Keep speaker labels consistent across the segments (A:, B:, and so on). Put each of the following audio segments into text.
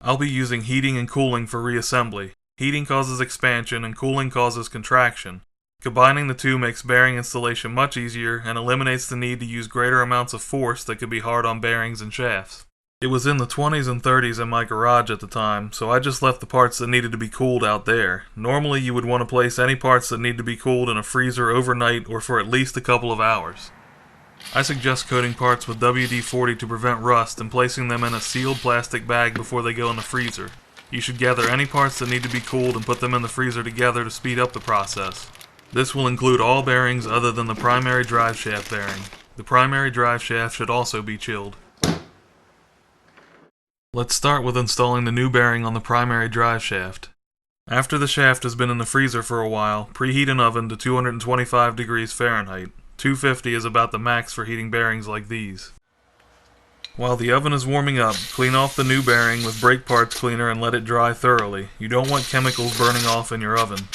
A: I'll be using heating and cooling for reassembly. Heating causes expansion and cooling causes contraction. Combining the two makes bearing installation much easier and eliminates the need to use greater amounts of force that could be hard on bearings and shafts. It was in the 20s and 30s in my garage at the time, so I just left the parts that needed to be cooled out there. Normally you would want to place any parts that need to be cooled in a freezer overnight or for at least a couple of hours. I suggest coating parts with WD-40 to prevent rust and placing them in a sealed plastic bag before they go in the freezer. You should gather any parts that need to be cooled and put them in the freezer together to speed up the process. This will include all bearings other than the primary drive shaft bearing. The primary drive shaft should also be chilled. Let's start with installing the new bearing on the primary drive shaft. After the shaft has been in the freezer for a while, preheat an oven to 225 degrees Fahrenheit. 250 is about the max for heating bearings like these. While the oven is warming up, clean off the new bearing with brake parts cleaner and let it dry thoroughly. You don't want chemicals burning off in your oven.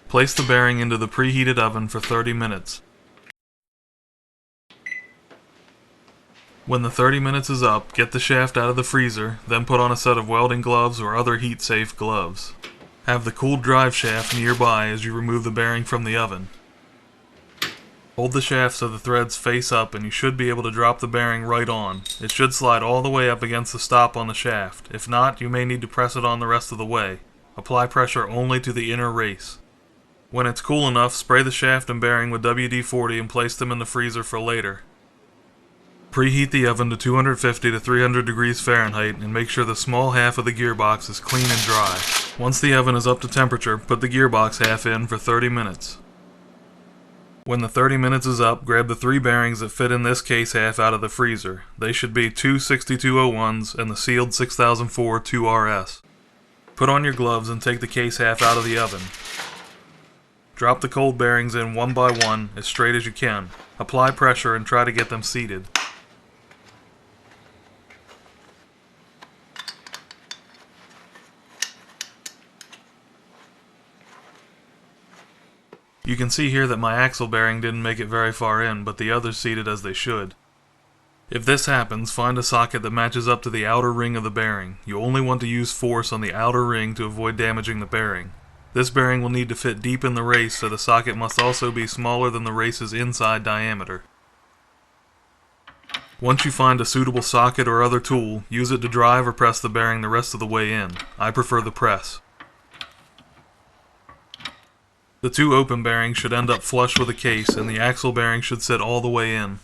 A: Place the bearing into the preheated oven for 30 minutes. When the 30 minutes is up, get the shaft out of the freezer, then put on a set of welding gloves or other heat-safe gloves. Have the cooled drive shaft nearby as you remove the bearing from the oven. Hold the shaft so the threads face up and you should be able to drop the bearing right on. It should slide all the way up against the stop on the shaft. If not, you may need to press it on the rest of the way. Apply pressure only to the inner race. When it's cool enough, spray the shaft and bearing with WD-40 and place them in the freezer for later. Preheat the oven to 250 to 300 degrees Fahrenheit and make sure the small half of the gearbox is clean and dry. Once the oven is up to temperature, put the gearbox half in for 30 minutes. When the 30 minutes is up, grab the 3 bearings that fit in this case half out of the freezer. They should be two 6201s and the sealed 6004 2RS. Put on your gloves and take the case half out of the oven. Drop the cold bearings in one by one, as straight as you can. Apply pressure and try to get them seated. You can see here that my axle bearing didn't make it very far in, but the others seated as they should. If this happens, find a socket that matches up to the outer ring of the bearing. You only want to use force on the outer ring to avoid damaging the bearing. This bearing will need to fit deep in the race, so the socket must also be smaller than the race's inside diameter. Once you find a suitable socket or other tool, use it to drive or press the bearing the rest of the way in. I prefer the press. The 2 open bearings should end up flush with the case, and the axle bearing should sit all the way in.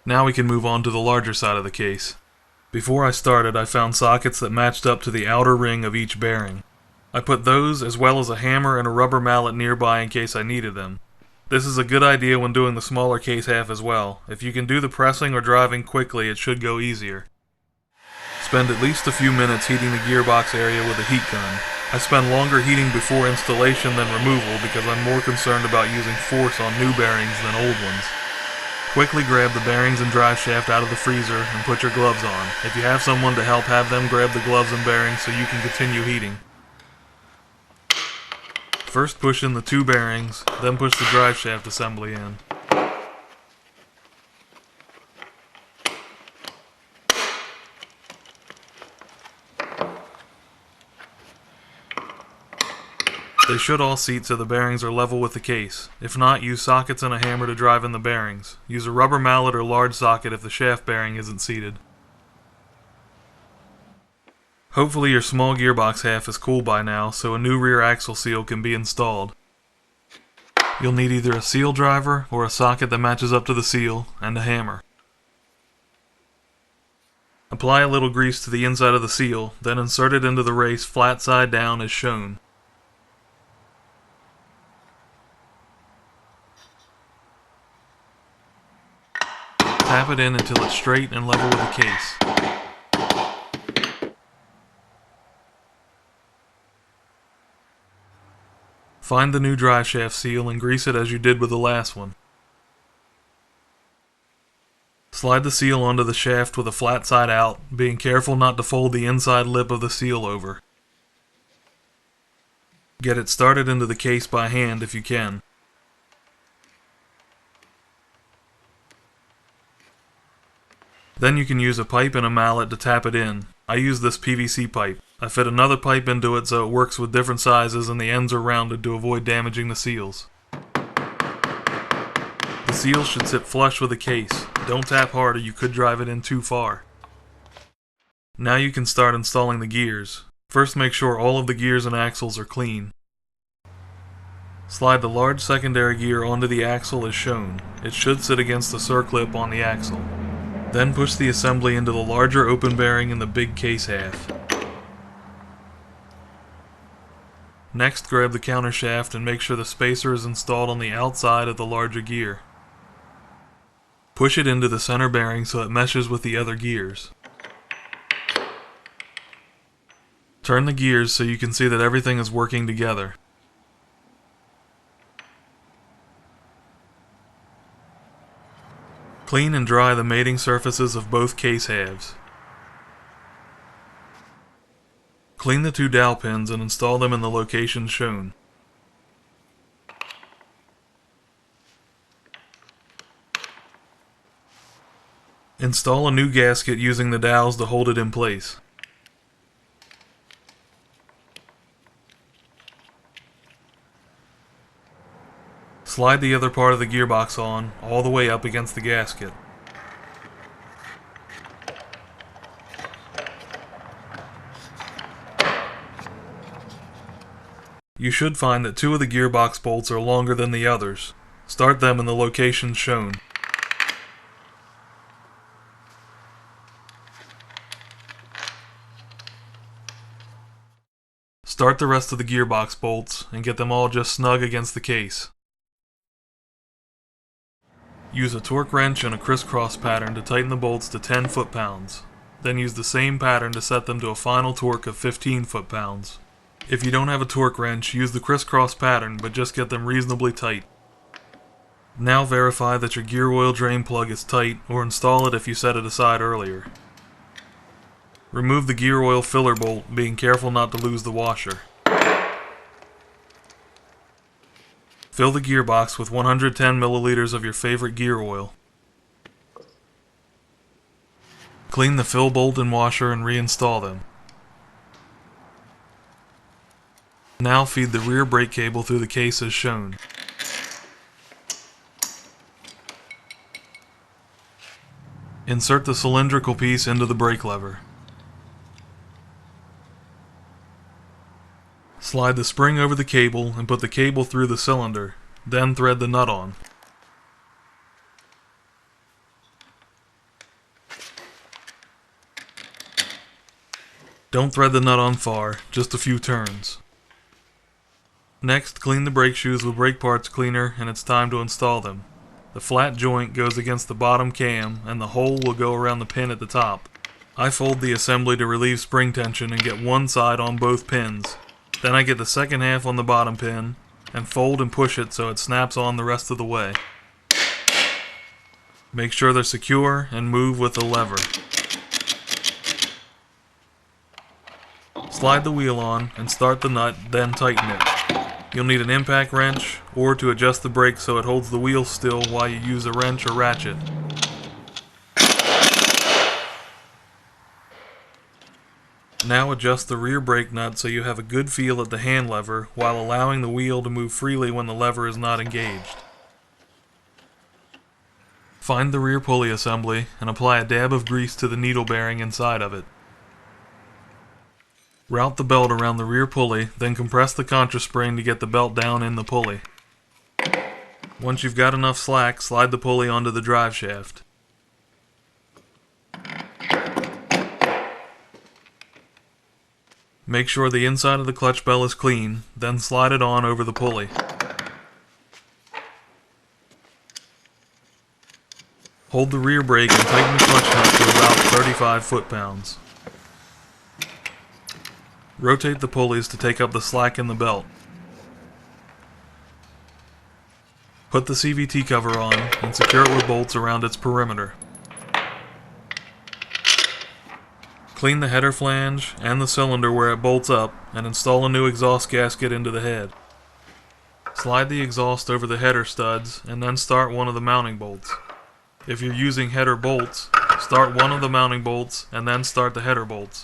A: Now we can move on to the larger side of the case. Before I started, I found sockets that matched up to the outer ring of each bearing. I put those as well as a hammer and a rubber mallet nearby in case I needed them. This is a good idea when doing the smaller case half as well. If you can do the pressing or driving quickly, it should go easier. Spend at least a few minutes heating the gearbox area with a heat gun. I spend longer heating before installation than removal because I'm more concerned about using force on new bearings than old ones. Quickly grab the bearings and drive shaft out of the freezer and put your gloves on. If you have someone to help, have them grab the gloves and bearings so you can continue heating. First push in the 2 bearings, then push the drive shaft assembly in. They should all seat so the bearings are level with the case. If not, use sockets and a hammer to drive in the bearings. Use a rubber mallet or large socket if the shaft bearing isn't seated. Hopefully your small gearbox half is cool by now, so a new rear axle seal can be installed. You'll need either a seal driver or a socket that matches up to the seal, and a hammer. Apply a little grease to the inside of the seal, then insert it into the race flat side down as shown. Tap it in until it's straight and level with the case. Find the new drive shaft seal and grease it as you did with the last one. Slide the seal onto the shaft with a flat side out, being careful not to fold the inside lip of the seal over. Get it started into the case by hand if you can. Then you can use a pipe and a mallet to tap it in. I use this PVC pipe. I fit another pipe into it so it works with different sizes and the ends are rounded to avoid damaging the seals. The seals should sit flush with the case. Don't tap hard or you could drive it in too far. Now you can start installing the gears. First, make sure all of the gears and axles are clean. Slide the large secondary gear onto the axle as shown. It should sit against the circlip on the axle. Then push the assembly into the larger open bearing in the big case half. Next, grab the countershaft and make sure the spacer is installed on the outside of the larger gear. Push it into the center bearing so it meshes with the other gears. Turn the gears so you can see that everything is working together. Clean and dry the mating surfaces of both case halves. Clean the two dowel pins and install them in the locations shown. Install a new gasket using the dowels to hold it in place. Slide the other part of the gearbox on, all the way up against the gasket. You should find that two of the gearbox bolts are longer than the others. Start them in the locations shown. Start the rest of the gearbox bolts and get them all just snug against the case. Use a torque wrench and a crisscross pattern to tighten the bolts to 10 foot-pounds. Then use the same pattern to set them to a final torque of 15 foot-pounds. If you don't have a torque wrench, use the crisscross pattern, but just get them reasonably tight. Now verify that your gear oil drain plug is tight, or install it if you set it aside earlier. Remove the gear oil filler bolt, being careful not to lose the washer. Fill the gearbox with 110 milliliters of your favorite gear oil. Clean the fill bolt and washer and reinstall them. Now feed the rear brake cable through the case as shown. Insert the cylindrical piece into the brake lever. Slide the spring over the cable and put the cable through the cylinder, then thread the nut on. Don't thread the nut on far, just a few turns. Next, clean the brake shoes with brake parts cleaner and it's time to install them. The flat joint goes against the bottom cam and the hole will go around the pin at the top. I fold the assembly to relieve spring tension and get one side on both pins. Then I get the second half on the bottom pin and fold and push it so it snaps on the rest of the way. Make sure they're secure and move with the lever. Slide the wheel on and start the nut, then tighten it. You'll need an impact wrench or to adjust the brake so it holds the wheel still while you use a wrench or ratchet. Now adjust the rear brake nut so you have a good feel at the hand lever while allowing the wheel to move freely when the lever is not engaged. Find the rear pulley assembly and apply a dab of grease to the needle bearing inside of it. Route the belt around the rear pulley, then compress the contraspring to get the belt down in the pulley. Once you've got enough slack, slide the pulley onto the drive shaft. Make sure the inside of the clutch bell is clean, then slide it on over the pulley. Hold the rear brake and tighten the clutch nut to about 35 foot-pounds. Rotate the pulleys to take up the slack in the belt. Put the CVT cover on and secure it with bolts around its perimeter. Clean the header flange and the cylinder where it bolts up and install a new exhaust gasket into the head. Slide the exhaust over the header studs and then start one of the mounting bolts. If you're using header bolts, Start one of the mounting bolts and then start the header bolts.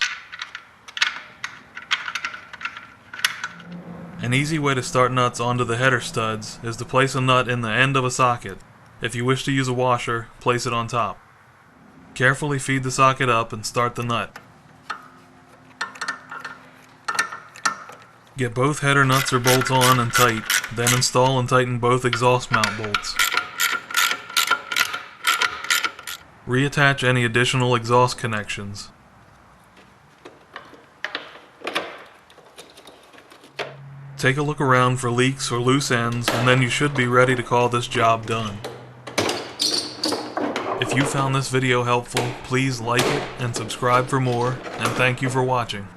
A: An easy way to start nuts onto the header studs is to place a nut in the end of a socket. If you wish to use a washer, place it on top. Carefully feed the socket up and start the nut. Get both header nuts or bolts on and tight, then install and tighten both exhaust mount bolts. Reattach any additional exhaust connections. Take a look around for leaks or loose ends, and then you should be ready to call this job done. If you found this video helpful, please like it and subscribe for more, and thank you for watching.